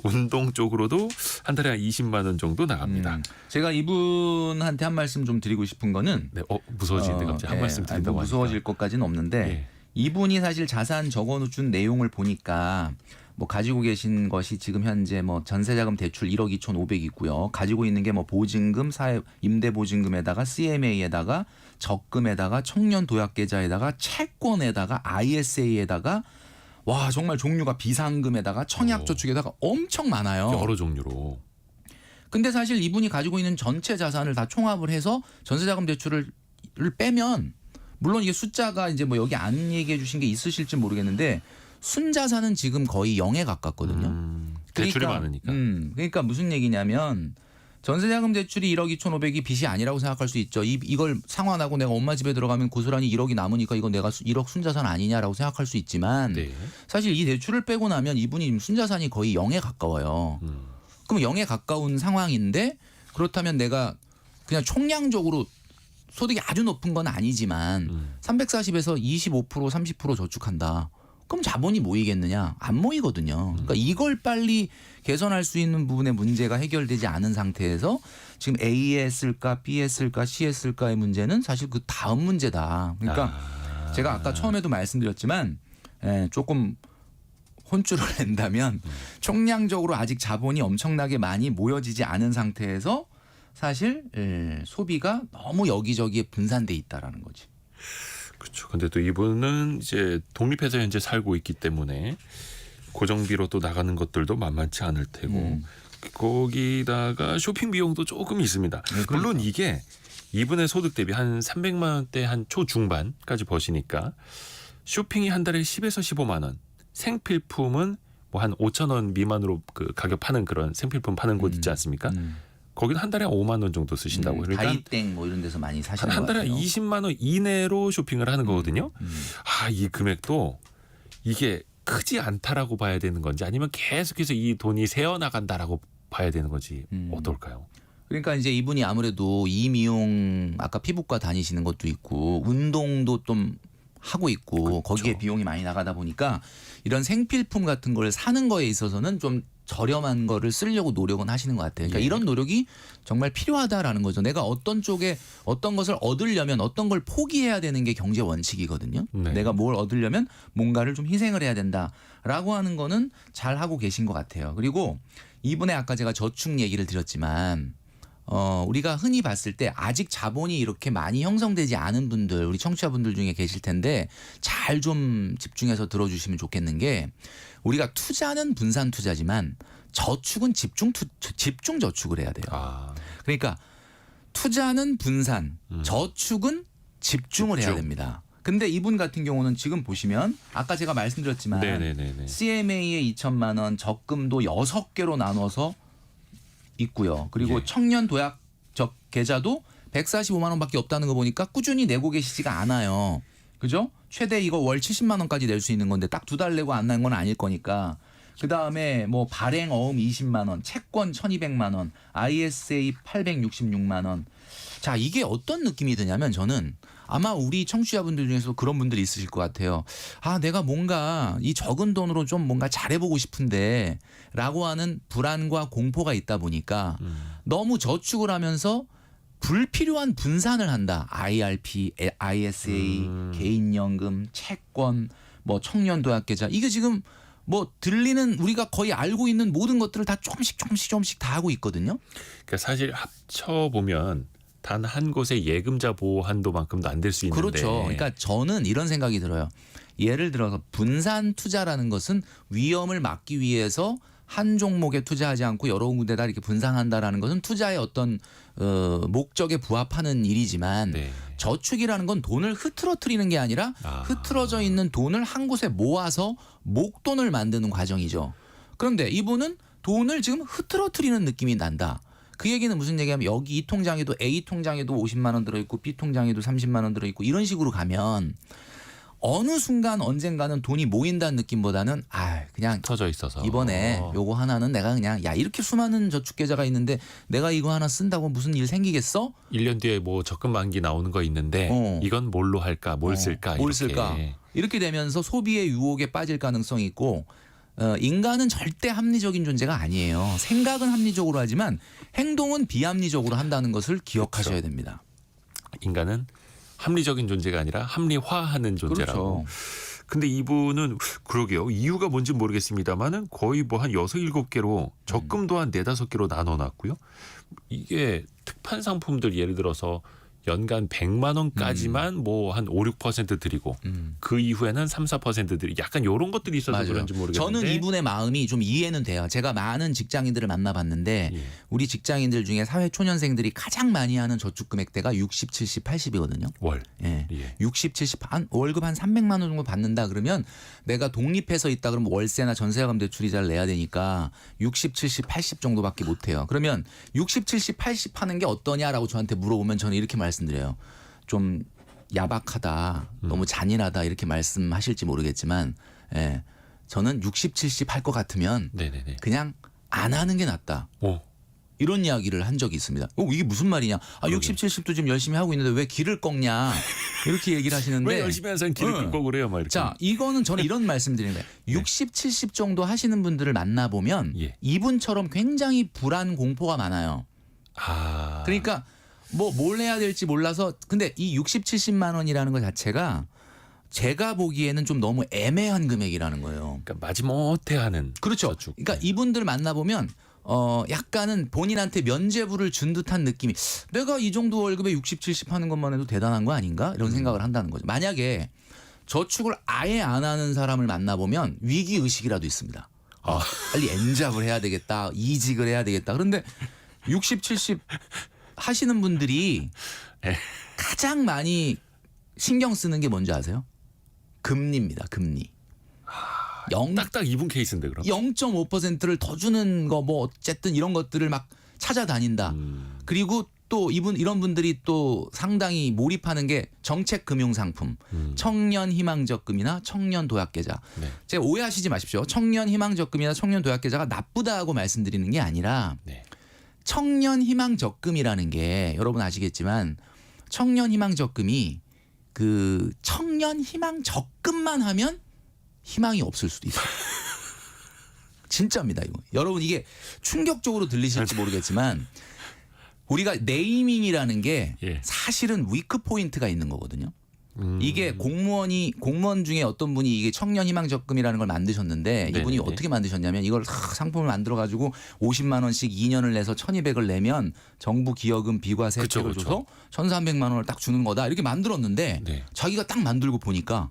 운동 쪽으로도 한 달에 한 20만 원 정도 나갑니다. 제가 이분한테 한 말씀 좀 드리고 싶은 거는 네, 무서워지는데 갑자기 한 말씀 뭐 드린다고 무서워질 것까지는 없는데 예. 이분이 사실 자산 적어준 내용을 보니까 뭐 가지고 계신 것이 지금 현재 뭐 전세자금 대출 1억 2,500 있고요. 가지고 있는 게 뭐 보증금, 임대보증금에다가 CMA에다가 적금에다가 청년 도약계좌에다가 채권에다가 ISA에다가 와 정말 종류가 비상금에다가 청약저축에다가 엄청 많아요. 여러 종류로. 근데 사실 이분이 가지고 있는 전체 자산을 다 총합을 해서 전세자금 대출을 빼면 물론 이게 숫자가 이제 뭐 여기 안 얘기해 주신 게 있으실지 모르겠는데 순자산은 지금 거의 0에 가깝거든요. 대출이 많으니까. 그러니까 무슨 얘기냐면 전세자금 대출이 1억 2,500이 빚이 아니라고 생각할 수 있죠. 이걸 상환하고 내가 엄마 집에 들어가면 고스란히 1억이 남으니까 이거 내가 1억 순자산 아니냐라고 생각할 수 있지만 네. 사실 이 대출을 빼고 나면 이분이 순자산이 거의 0에 가까워요. 그럼 0에 가까운 상황인데 그렇다면 내가 그냥 총량적으로 소득이 아주 높은 건 아니지만 340에서 25% 30% 저축한다. 그럼 자본이 모이겠느냐? 안 모이거든요. 그러니까 이걸 빨리 개선할 수 있는 부분의 문제가 해결되지 않은 상태에서 지금 A에 쓸까 B에 쓸까 C에 쓸까의 문제는 사실 그 다음 문제다. 그러니까 제가 아까 처음에도 말씀드렸지만 조금 혼쭐을 낸다면 총량적으로 아직 자본이 엄청나게 많이 모여지지 않은 상태에서 사실 소비가 너무 여기저기에 분산돼 있다라는 거지. 그렇죠. 근데 또 이분은 이제 독립해서 현재 살고 있기 때문에 고정비로 또 나가는 것들도 만만치 않을 테고 거기다가 쇼핑 비용도 조금 있습니다. 물론 이게 이분의 소득 대비 한 300만 원대 한 초중반까지 버시니까 쇼핑이 한 달에 10에서 15만 원, 생필품은 뭐 한 5천 원 미만으로 그 가격 파는 그런 생필품 파는 곳 있지 않습니까? 거기는 한 달에 5만 원 정도 쓰신다고. 그러니까 다이땡 뭐 이런 데서 많이 사시는 것 한 달에 같아요. 20만 원 이내로 쇼핑을 하는 거거든요. 이 금액도 이게 크지 않다라고 봐야 되는 건지 아니면 계속해서 이 돈이 새어나간다라고 봐야 되는 건지 어떨까요? 그러니까 이제 이분이 아무래도 이미용 아까 피부과 다니시는 것도 있고 운동도 좀 하고 있고 그렇죠. 거기에 비용이 많이 나가다 보니까 이런 생필품 같은 걸 사는 거에 있어서는 좀 저렴한 거를 쓰려고 노력은 하시는 것 같아요. 그러니까 예. 이런 노력이 정말 필요하다라는 거죠. 내가 어떤 쪽에 어떤 것을 얻으려면 어떤 걸 포기해야 되는 게 경제 원칙이거든요. 네. 내가 뭘 얻으려면 뭔가를 좀 희생을 해야 된다라고 하는 거는 잘 하고 계신 것 같아요. 그리고 이분의 아까 제가 저축 얘기를 드렸지만 우리가 흔히 봤을 때 아직 자본이 이렇게 많이 형성되지 않은 분들 우리 청취자분들 중에 계실 텐데 잘 좀 집중해서 들어주시면 좋겠는 게 우리가 투자는 분산 투자지만 저축은 집중 저축을 해야 돼요. 그러니까 투자는 분산, 저축은 집중을 해야 됩니다. 근데 이분 같은 경우는 지금 보시면 아까 제가 말씀드렸지만 네네네네. CMA에 2천만 원, 적금도 6개로 나눠서 있고요. 그리고 예. 청년 도약 계좌도 145만 원밖에 없다는 거 보니까 꾸준히 내고 계시지가 않아요. 그죠? 최대 이거 월 70만 원까지 낼 수 있는 건데 딱 2달 내고 안 난 건 아닐 거니까. 그다음에 뭐 발행 어음 20만 원, 채권 1,200만 원, ISA 866만 원. 자, 이게 어떤 느낌이 드냐면 저는 아마 우리 청취자분들 중에서 그런 분들이 있으실 것 같아요. 내가 뭔가 이 적은 돈으로 좀 뭔가 잘해보고 싶은데 라고 하는 불안과 공포가 있다 보니까 너무 저축을 하면서 불필요한 분산을 한다. IRP, ISA, 개인연금, 채권, 뭐 청년도약계좌. 이게 지금 뭐 들리는 우리가 거의 알고 있는 모든 것들을 다 조금씩 다 하고 있거든요. 그러니까 사실 합쳐 보면 단 한 곳의 예금자 보호 한도만큼도 안 될 수 있는데. 그렇죠. 그러니까 저는 이런 생각이 들어요. 예를 들어서 분산 투자라는 것은 위험을 막기 위해서 한 종목에 투자하지 않고 여러 군데다 이렇게 분산한다라는 것은 투자의 어떤 목적에 부합하는 일이지만 네. 저축이라는 건 돈을 흐트러뜨리는 게 아니라 흐트러져 있는 돈을 한 곳에 모아서 목돈을 만드는 과정이죠. 그런데 이분은 돈을 지금 흐트러뜨리는 느낌이 난다. 그 얘기는 무슨 얘기냐면 여기 이 통장에도 A 통장에도 50만 원 들어있고 B 통장에도 30만 원 들어있고 이런 식으로 가면 어느 순간 언젠가는 돈이 모인다는 느낌보다는 그냥 터져 있어서 이번에 요거 하나는 내가 그냥 야 이렇게 수많은 저축 계좌가 있는데 내가 이거 하나 쓴다고 무슨 일 생기겠어? 1년 뒤에 뭐 적금 만기 나오는 거 있는데 이건 뭘로 할까? 뭘 쓸까? 뭘 이렇게. 쓸까? 이렇게 되면서 소비의 유혹에 빠질 가능성이 있고 인간은 절대 합리적인 존재가 아니에요. 생각은 합리적으로 하지만 행동은 비합리적으로 한다는 것을 기억하셔야 그렇죠. 됩니다. 인간은 합리적인 존재가 아니라 합리화하는 존재라고. 그렇죠. 근데 이분은 그러게요. 이유가 뭔지 모르겠습니다만은 거의 뭐 한 6, 7개로 적금도 한 4, 5개로 나눠놨고요. 이게 특판 상품들 예를 들어서 연간 100만 원까지만 뭐 한 5, 6% 드리고 그 이후에는 3, 4% 드리고 약간 이런 것들이 있어서 맞아요. 그런지 모르겠는데. 저는 이분의 마음이 좀 이해는 돼요. 제가 많은 직장인들을 만나봤는데 예. 우리 직장인들 중에 사회초년생들이 가장 많이 하는 저축 금액대가 60, 70, 80이거든요. 월. 예. 예. 60, 70, 월급 한 300만 원 정도 받는다 그러면 내가 독립해서 있다 그러면 월세나 전세자금 대출 이자를 내야 되니까 60, 70, 80 정도밖에 못 해요. 그러면 60, 70, 80 하는 게 어떠냐라고 저한테 물어보면 저는 이렇게 말씀드려요. 좀 야박하다, 너무 잔인하다 이렇게 말씀하실지 모르겠지만 저는 60, 70 할 것 같으면 네네네. 그냥 안 하는 게 낫다. 오. 이런 이야기를 한 적이 있습니다. 이게 무슨 말이냐? 60, 70도 지금 열심히 하고 있는데 왜 길을 꺾냐? 이렇게 얘기를 하시는데 왜 열심히 하는 사람 길을 끊고 그래요, 막 이렇게. 자, 이거는 저는 이런 말씀드리는 거예요. 60, 70 정도 하시는 분들을 만나보면 예. 이분처럼 굉장히 불안 공포가 많아요. 아. 그러니까 뭘 해야 될지 몰라서 근데 이 60, 70만 원이라는 것 자체가 제가 보기에는 좀 너무 애매한 금액이라는 거예요. 그러니까 마지못해 하는. 그렇죠. 저축. 그러니까 이분들 만나보면 약간은 본인한테 면죄부를 준 듯한 느낌이 내가 이 정도 월급에 60, 70 하는 것만 해도 대단한 거 아닌가? 이런 생각을 한다는 거죠. 만약에 저축을 아예 안 하는 사람을 만나보면 위기의식이라도 있습니다. 빨리 엔잡을 해야 되겠다. 이직을 해야 되겠다. 그런데 60, 70 하시는 분들이 가장 많이 신경 쓰는 게 뭔지 아세요? 금리입니다. 금리. 딱딱 이분 케이스인데 그럼. 0.5%를 더 주는 거 뭐 어쨌든 이런 것들을 막 찾아다닌다. 그리고 또 이런 분들이 또 상당히 몰입하는 게 정책 금융 상품, 청년 희망 적금이나 청년 도약 계좌. 네. 제가 오해하시지 마십시오. 청년 희망 적금이나 청년 도약 계좌가 나쁘다고 말씀드리는 게 아니라 네. 청년 희망 적금이라는 게 여러분 아시겠지만 청년 희망 적금이 그 청년 희망 적금만 하면 희망이 없을 수도 있어요. 진짜입니다, 이거. 여러분 이게 충격적으로 들리실지 모르겠지만 우리가 네이밍이라는 게 예. 사실은 위크 포인트가 있는 거거든요. 이게 공무원 중에 어떤 분이 이게 청년 희망 적금이라는 걸 만드셨는데 이분이 네네네. 어떻게 만드셨냐면 이걸 상품을 만들어 가지고 50만 원씩 2년을 내서 1,200을 내면 정부 기여금 비과세 그쵸, 혜택을 그쵸. 줘서 1,300만 원을 딱 주는 거다. 이렇게 만들었는데 네. 자기가 딱 만들고 보니까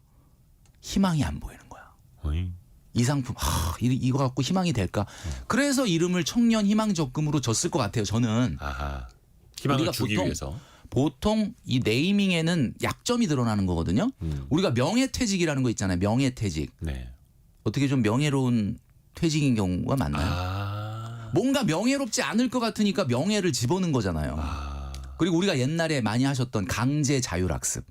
희망이 안 보이는 거야. 어이. 이 상품 이거 갖고 희망이 될까? 그래서 이름을 청년 희망 적금으로 줬을 것 같아요. 저는. 아하. 희망을 우리가 주기 위해서. 보통 이 네이밍에는 약점이 드러나는 거거든요. 우리가 명예퇴직이라는 거 있잖아요. 명예퇴직. 네. 어떻게 좀 명예로운 퇴직인 경우가 많나요? 아. 뭔가 명예롭지 않을 것 같으니까 명예를 집어넣은 거잖아요. 그리고 우리가 옛날에 많이 하셨던 강제 자율학습.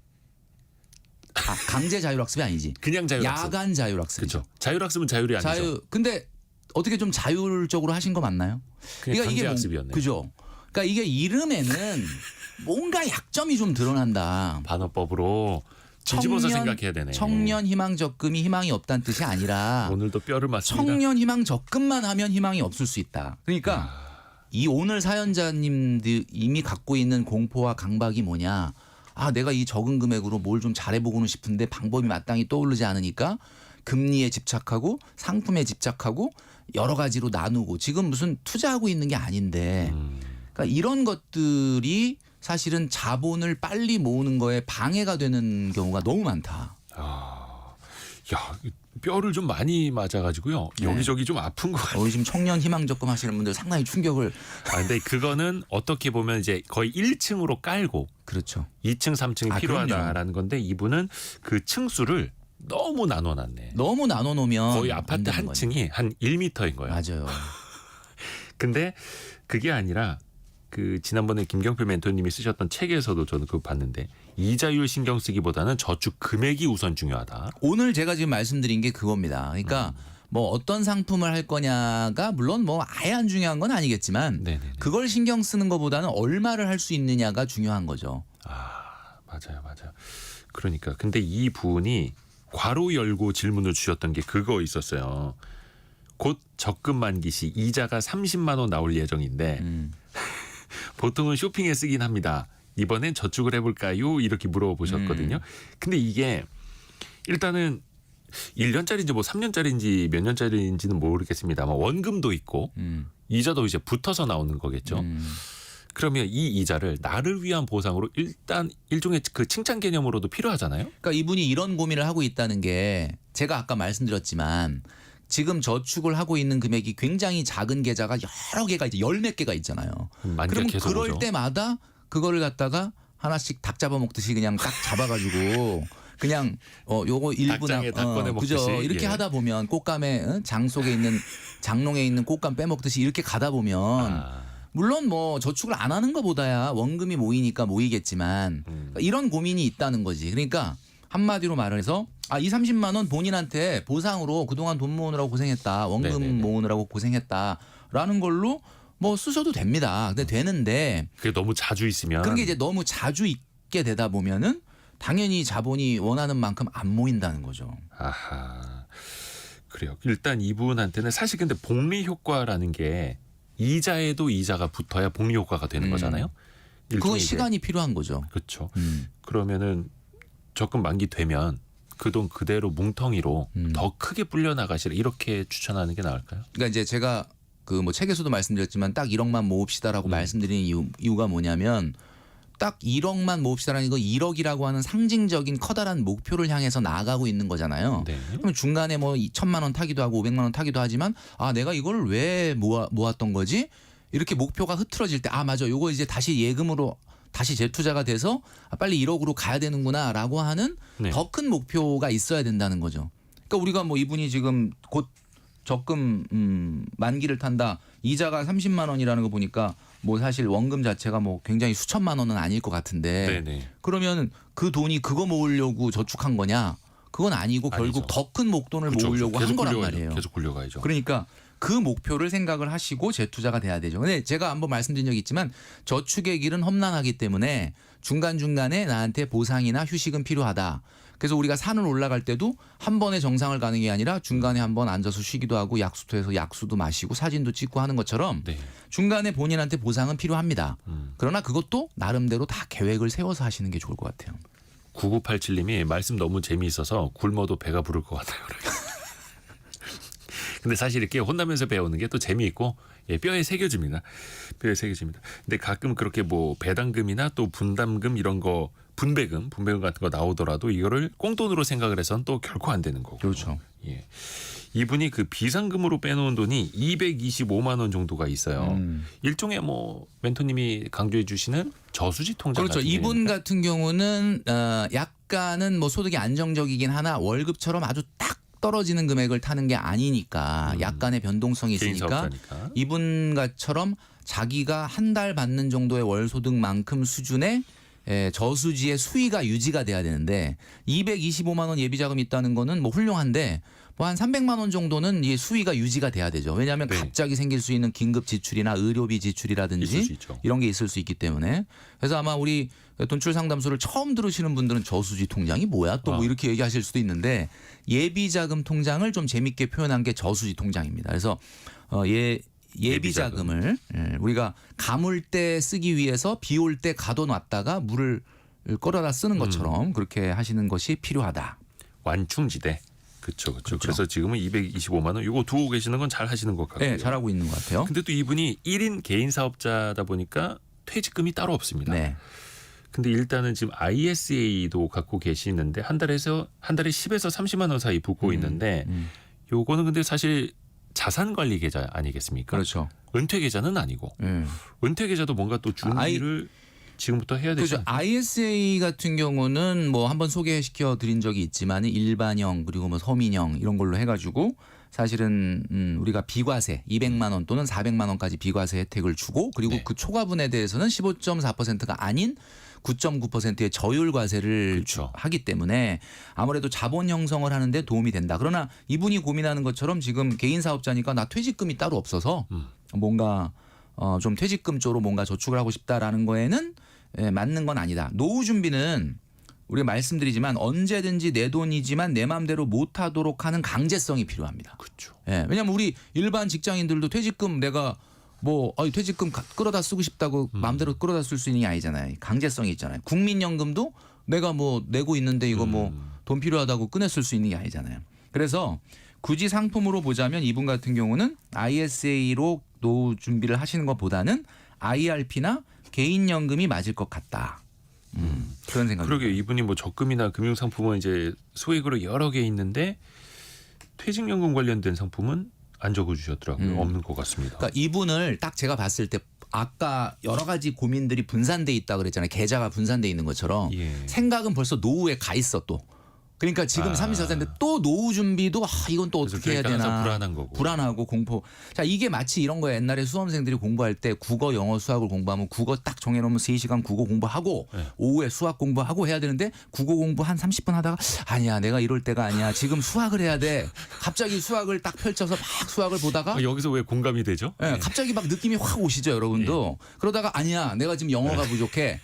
강제 자율학습이 아니지. 그냥 자율학습. 야간 자율학습이죠. 그렇죠. 자율학습은 자율이 아니죠. 근데 어떻게 좀 자율적으로 하신 거 맞나요? 그냥 강제학습이었네요. 그죠. 그러니까 이게 이름에는 뭔가 약점이 좀 드러난다. 반어법으로 뒤집어서 생각해야 되네. 청년 희망 적금이 희망이 없다는 뜻이 아니라 오늘도 뼈를 맞습니다. 청년 희망 적금만 하면 희망이 없을 수 있다. 그러니까 이 오늘 사연자님들 이미 갖고 있는 공포와 강박이 뭐냐. 내가 이 적은 금액으로 뭘 좀 잘해보고는 싶은데 방법이 마땅히 떠오르지 않으니까 금리에 집착하고 상품에 집착하고 여러 가지로 나누고 지금 무슨 투자하고 있는 게 아닌데 그러니까 이런 것들이 사실은 자본을 빨리 모으는 거에 방해가 되는 경우가 너무 많다. 야, 뼈를 좀 많이 맞아가지고요. 여기저기 좀 아픈 것 같아요. 지금 청년 희망 적금 하시는 분들 상당히 충격을. 근데 그거는 어떻게 보면 이제 거의 1층으로 깔고 그렇죠. 2층, 3층이 필요하다라는 그럼요. 건데 이분은 그 층수를 너무 나눠놨네. 너무 나눠 놓으면 거의 아파트 한 층이 한 1m인 거예요. 맞아요. 근데 그게 아니라 그 지난번에 김경필 멘토님이 쓰셨던 책에서도 저는 그거 봤는데 이자율 신경 쓰기보다는 저축 금액이 우선 중요하다. 오늘 제가 지금 말씀드린 게 그겁니다. 그러니까 뭐 어떤 상품을 할 거냐가 물론 뭐 아예 안 중요한 건 아니겠지만 네네네. 그걸 신경 쓰는 것보다는 얼마를 할 수 있느냐가 중요한 거죠. 맞아요. 그러니까 근데 이 분이 괄호 열고 질문을 주셨던 게 그거 있었어요. 곧 적금 만기 시 이자가 30만 원 나올 예정인데 보통은 쇼핑에 쓰긴 합니다. 이번엔 저축을 해볼까요? 이렇게 물어보셨거든요. 근데 이게 일단은 1년짜리인지 뭐 3년짜리인지 몇 년짜리인지는 모르겠습니다만 원금도 있고 이자도 이제 붙어서 나오는 거겠죠. 그러면 이 이자를 나를 위한 보상으로 일단 일종의 그 칭찬 개념으로도 필요하잖아요. 그러니까 이분이 이런 고민을 하고 있다는 게 제가 아까 말씀드렸지만 지금 저축을 하고 있는 금액이 굉장히 작은 계좌가 여러 개가 이제 열 몇 개가 있잖아요. 만기가 그럼 계속 그럴 오죠. 때마다 그거를 갖다가 하나씩 닭 잡아먹듯이 그냥 딱 잡아가지고 그냥 요거 일부나 닭장에 닭 꺼내 먹듯이. 그죠 이렇게 예. 하다 보면 꽃감에 장 속에 있는 장롱에 있는 꽃감 빼먹듯이 이렇게 가다 보면 물론 뭐 저축을 안 하는 것보다야 원금이 모이니까 모이겠지만 이런 고민이 있다는 거지. 그러니까 한마디로 말해서 이 30만 원 본인한테 보상으로 그동안 돈 모으느라고 고생했다. 원금 네네네. 모으느라고 고생했다라는 걸로 뭐 쓰셔도 됩니다. 근데 되는데 그게 너무 자주 있으면 그런 게 이제 너무 자주 있게 되다 보면은 당연히 자본이 원하는 만큼 안 모인다는 거죠. 아하. 그래요. 일단 이분한테는 사실 근데 복리 효과라는 게 이자에도 이자가 붙어야 복리 효과가 되는 거잖아요. 그건 일종의 시간이 필요한 거죠. 그렇죠. 그러면은 적금 만기 되면 그 돈 그대로 뭉텅이로 더 크게 불려 나가시라 이렇게 추천하는 게 나을까요? 그러니까 이제 제가 그 뭐 책에서도 말씀드렸지만 딱 1억만 모읍시다라고 말씀드리는 이유가 뭐냐면 딱 1억만 모읍시다라는 거 1억이라고 하는 상징적인 커다란 목표를 향해서 나아가고 있는 거잖아요. 네. 그럼 중간에 뭐 2천만 원 타기도 하고 500만 원 타기도 하지만 내가 이걸 왜 모았던 거지? 이렇게 목표가 흐트러질 때 맞아. 요거 이제 다시 예금으로 다시 재투자가 돼서 빨리 1억으로 가야 되는구나라고 하는 네. 더 큰 목표가 있어야 된다는 거죠. 그러니까 우리가 뭐 이분이 지금 곧 적금 만기를 탄다. 이자가 30만 원이라는 거 보니까 뭐 사실 원금 자체가 뭐 굉장히 수천만 원은 아닐 것 같은데 네네. 그러면 그 돈이 그거 모으려고 저축한 거냐? 그건 아니고 결국 아니죠. 더 큰 목돈을 그쵸, 모으려고 계속 한 거란 굴려가야죠. 말이에요. 계속 굴려가야죠. 그러니까 그 목표를 생각을 하시고 재투자가 돼야 되죠. 근데 제가 한번 말씀드린 적이 있지만 저축의 길은 험난하기 때문에 중간중간에 나한테 보상이나 휴식은 필요하다. 그래서 우리가 산을 올라갈 때도 한 번에 정상을 가는 게 아니라 중간에 한번 앉아서 쉬기도 하고 약수터에서 약수도 마시고 사진도 찍고 하는 것처럼 네. 중간에 본인한테 보상은 필요합니다. 그러나 그것도 나름대로 다 계획을 세워서 하시는 게 좋을 것 같아요. 9987님이 말씀 너무 재미있어서 굶어도 배가 부를 것 같아요. 근데 사실 이렇게 혼나면서 배우는 게 또 재미있고 뼈에 새겨집니다. 뼈에 새겨집니다. 근데 가끔 그렇게 뭐 배당금이나 또 분담금 이런 거 분배금 같은 거 나오더라도 이거를 꽁돈으로 생각을 해서는 또 결코 안 되는 거고. 그렇죠. 예. 이분이 그 비상금으로 빼놓은 돈이 225만 원 정도가 있어요. 일종의 뭐 멘토님이 강조해 주시는 저수지 통장 그렇죠. 같은 이분 개념입니까? 같은 경우는 약간은 뭐 소득이 안정적이긴 하나 월급처럼 아주 딱 떨어지는 금액을 타는 게 아니니까 약간의 변동성이 개인 있으니까 사업자니까. 이분과처럼 자기가 한 달 받는 정도의 월소득만큼 수준의 저수지의 수위가 유지가 돼야 되는데 225만 원 예비자금이 있다는 거는 뭐 훌륭한데 뭐 한 300만 원 정도는 이 수위가 유지가 돼야 되죠. 왜냐하면 네. 갑자기 생길 수 있는 긴급 지출이나 의료비 있을 수 지출이라든지 있죠. 이런 게 있을 수 있기 때문에 그래서 아마 우리 돈출 상담소를 처음 들으시는 분들은 저수지 통장이 뭐야 또 뭐 이렇게 얘기하실 수도 있는데 예비자금 통장을 좀 재밌게 표현한 게 저수지 통장입니다. 그래서 예비자금을 우리가 가물 때 쓰기 위해서 비 올 때 가둬놨다가 물을 끌어다 쓰는 것처럼 그렇게 하시는 것이 필요하다. 완충지대. 그렇죠. 그래서 지금은 225만 원 이거 두고 계시는 건 잘 하시는 것 같고요. 네, 잘하고 있는 것 같아요. 근데 또 이분이 1인 개인 사업자다 보니까 퇴직금이 따로 없습니다. 네. 근데 일단은 지금 ISA도 갖고 계시는데 한 달에 10에서 30만 원 사이 붙고 있는데 요거는 근데 사실 자산 관리 계좌 아니겠습니까? 그렇죠. 은퇴 계좌는 아니고 은퇴 계좌도 뭔가 또 준비를 지금부터 해야 되죠. 그렇죠. ISA 같은 경우는 뭐 한번 소개시켜 드린 적이 있지만 일반형 그리고 뭐 서민형 이런 걸로 해가지고 사실은 우리가 비과세 200만 원 또는 400만 원까지 비과세 혜택을 주고 그리고 네. 그 초과분에 대해서는 15.4%가 아닌 9.9%의 저율 과세를 그렇죠. 하기 때문에 아무래도 자본 형성을 하는데 도움이 된다. 그러나 이분이 고민하는 것처럼 지금 개인 사업자니까 나 퇴직금이 따로 없어서 뭔가 좀 퇴직금 쪽으로 뭔가 저축을 하고 싶다라는 거에는 맞는 건 아니다. 노후 준비는 우리가 말씀드리지만 언제든지 내 돈이지만 내 마음대로 못하도록 하는 강제성이 필요합니다. 그렇죠. 왜냐하면 우리 일반 직장인들도 퇴직금 내가 퇴직금 끌어다 쓰고 싶다고 마음대로 끌어다 쓸 수 있는 게 아니잖아요. 강제성이 있잖아요. 국민연금도 내가 뭐 내고 있는데 이거 뭐 돈 필요하다고 꺼내 쓸 수 있는 게 아니잖아요. 그래서 굳이 상품으로 보자면 이분 같은 경우는 ISA로 노후 준비를 하시는 것보다는 IRP나 개인연금이 맞을 것 같다. 그런 생각이. 그러게 이분이 뭐 적금이나 금융 상품은 이제 소액으로 여러 개 있는데 퇴직연금 관련된 상품은 안 적어주셨더라고요. 없는 것 같습니다. 그러니까 이분을 딱 제가 봤을 때 아까 여러 가지 고민들이 분산돼 있다 그랬잖아요. 계좌가 분산돼 있는 것처럼 예. 생각은 벌써 노후에 가 있어 또. 그러니까 지금 34세인데 또 노후 준비도 이건 또 어떻게 해야 그러니까 되나. 항상 불안한 거고. 불안하고 공포. 자, 이게 마치 이런 거예요. 옛날에 수험생들이 공부할 때 국어, 영어, 수학을 공부하면 국어 딱 정해놓으면 3시간 국어 공부하고 네. 오후에 수학 공부하고 해야 되는데 국어 공부 한 30분 하다가 아니야 내가 이럴 때가 아니야. 지금 수학을 해야 돼. 갑자기 수학을 딱 펼쳐서 막 수학을 보다가 여기서 왜 공감이 되죠? 네, 갑자기 막 느낌이 확 오시죠, 여러분도. 그러다가 아니야, 내가 지금 영어가 부족해.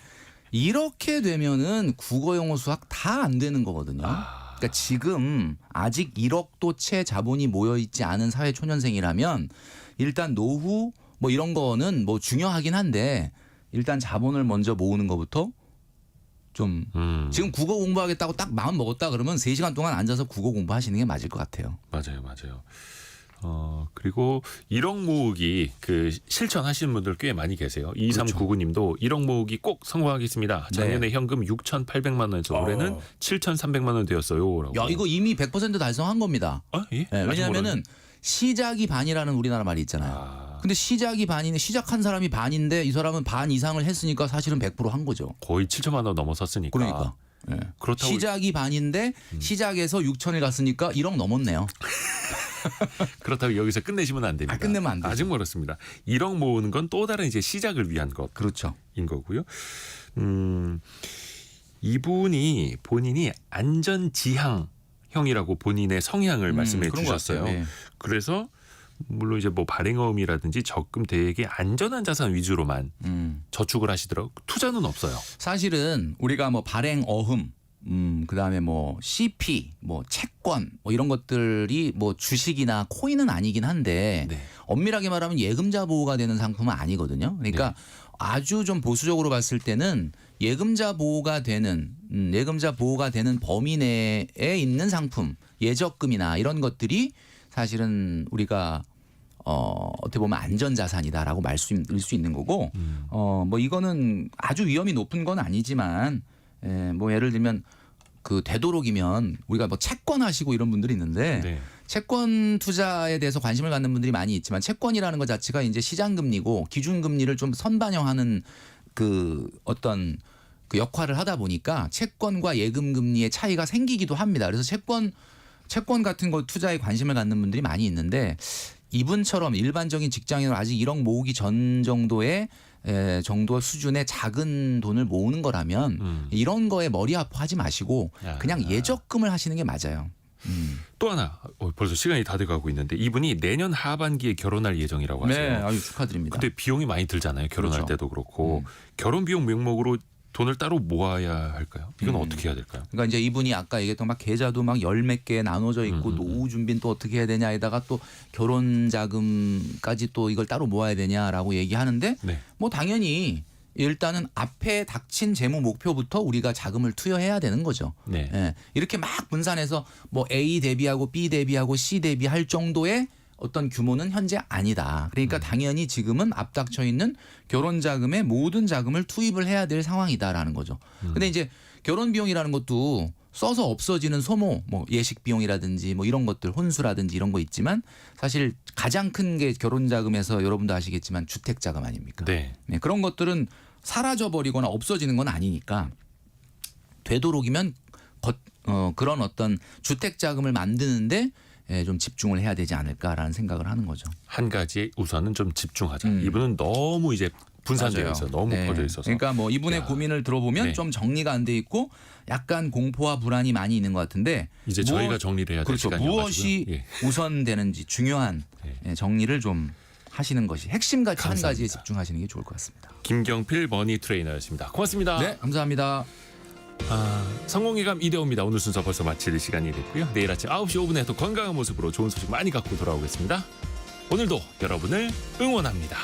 이렇게 되면은 국어, 영어, 수학 다 안 되는 거거든요. 그러니까 지금 아직 1억도 채 자본이 모여 있지 않은 사회 초년생이라면 일단 노후 뭐 이런 거는 뭐 중요하긴 한데 일단 자본을 먼저 모으는 것부터 좀 지금 국어 공부하겠다고 딱 마음 먹었다 그러면 3시간 동안 앉아서 국어 공부하시는 게 맞을 것 같아요. 맞아요. 그리고 1억 모으기 그 실천하시는 분들 꽤 많이 계세요. 2399님도 1억 모으기 꼭 성공하겠습니다. 작년에 현금 6,800만 원에서 올해는 7,300만 원 되었어요라고. 야, 이거 이미 100% 달성한 겁니다. 예? 네, 왜냐하면은 시작이 반이라는 우리나라 말이 있잖아요. 근데 시작이 반이네. 시작한 사람이 반인데 이 사람은 반 이상을 했으니까 사실은 100%한 거죠. 거의 7천만 원 넘어섰으니까. 그러니까. 네. 그렇다고 시작이 반인데 시작에서 6천을 갔으니까 1억 넘었네요. 그렇다고 여기서 끝내시면 안 됩니다. 끝내면 안 되죠. 아직 멀었습니다. 1억 모으는 건 또 다른 이제 시작을 위한 것인 그렇죠. 거고요. 이분이 본인이 안전지향형이라고 본인의 성향을 말씀해 그런 것 주셨어요. 같아요. 네. 그래서 물론 이제 뭐 발행어음이라든지 적금 대액의 안전한 자산 위주로만 저축을 하시더라고요. 투자는 없어요. 사실은 우리가 뭐 발행 어흠 그다음에 뭐 CP, 뭐 채권 뭐 이런 것들이 뭐 주식이나 코인은 아니긴 한데 네. 엄밀하게 말하면 예금자 보호가 되는 상품은 아니거든요. 그러니까 아주 좀 보수적으로 봤을 때는 예금자 보호가 되는 범위 내에 있는 상품, 예적금이나 이런 것들이 사실은 우리가 어떻게 보면 안전자산이다라고 말씀드릴 수 있는 거고 뭐 이거는 아주 위험이 높은 건 아니지만 뭐 예를 들면 그 되도록이면 우리가 뭐 채권 하시고 이런 분들이 있는데 네. 채권 투자에 대해서 관심을 갖는 분들이 많이 있지만 채권이라는 것 자체가 이제 시장금리고 기준금리를 좀 선반영하는 그 어떤 그 역할을 하다 보니까 채권과 예금금리의 차이가 생기기도 합니다. 그래서 채권 같은 거 투자에 관심을 갖는 분들이 많이 있는데 이분처럼 일반적인 직장인으로 아직 1억 모으기 전 정도의 수준의 작은 돈을 모으는 거라면 이런 거에 머리 아파하지 마시고 그냥 예적금을 하시는 게 맞아요. 또 하나 벌써 시간이 다 돼가고 있는데 이분이 내년 하반기에 결혼할 예정이라고 하세요. 네, 아주 축하드립니다. 근데 비용이 많이 들잖아요. 결혼할 그렇죠. 때도 그렇고 결혼 비용 명목으로 돈을 따로 모아야 할까요? 이건 어떻게 해야 될까요? 그러니까 이제 이분이 아까 얘기했던 막 계좌도 막 10몇 개 나눠져 있고 노후 준비는 또 어떻게 해야 되냐에다가 또 결혼 자금까지 또 이걸 따로 모아야 되냐라고 얘기하는데 네. 뭐 당연히 일단은 앞에 닥친 재무 목표부터 우리가 자금을 투여해야 되는 거죠. 네. 예. 이렇게 막 분산해서 뭐 A 대비하고 B 대비하고 C 대비할 정도의 어떤 규모는 현재 아니다. 그러니까 당연히 지금은 앞닥쳐 있는 결혼 자금에 모든 자금을 투입을 해야 될 상황이다라는 거죠. 근데 이제 결혼 비용이라는 것도 써서 없어지는 소모, 뭐 예식 비용이라든지 뭐 이런 것들, 혼수라든지 이런 거 있지만 사실 가장 큰 게 결혼 자금에서 여러분도 아시겠지만 주택 자금 아닙니까? 네. 네, 그런 것들은 사라져 버리거나 없어지는 건 아니니까 되도록이면 그런 어떤 주택 자금을 만드는데 좀 집중을 해야 되지 않을까라는 생각을 하는 거죠. 한 가지에 우선은 좀 집중하자. 음. 이분은 너무 이제 분산되어 맞아요. 있어, 너무 네. 퍼져 있어서. 그러니까 뭐 이분의 야. 고민을 들어보면 네. 좀 정리가 안 돼 있고 약간 공포와 불안이 많이 있는 것 같은데 이제 저희가 정리를 해야 될 그렇죠. 시간이어가지고요. 무엇이 예. 우선되는지 중요한 정리를 좀 하시는 것이 핵심까지 한 감사합니다. 가지에 집중하시는 게 좋을 것 같습니다. 김경필 머니 트레이너였습니다. 고맙습니다. 네, 감사합니다. 성공회감 이대호입니다. 오늘 순서 벌써 마칠 시간이 됐고요. 내일 아침 9시 5분에 또 건강한 모습으로 좋은 소식 많이 갖고 돌아오겠습니다. 오늘도 여러분을 응원합니다.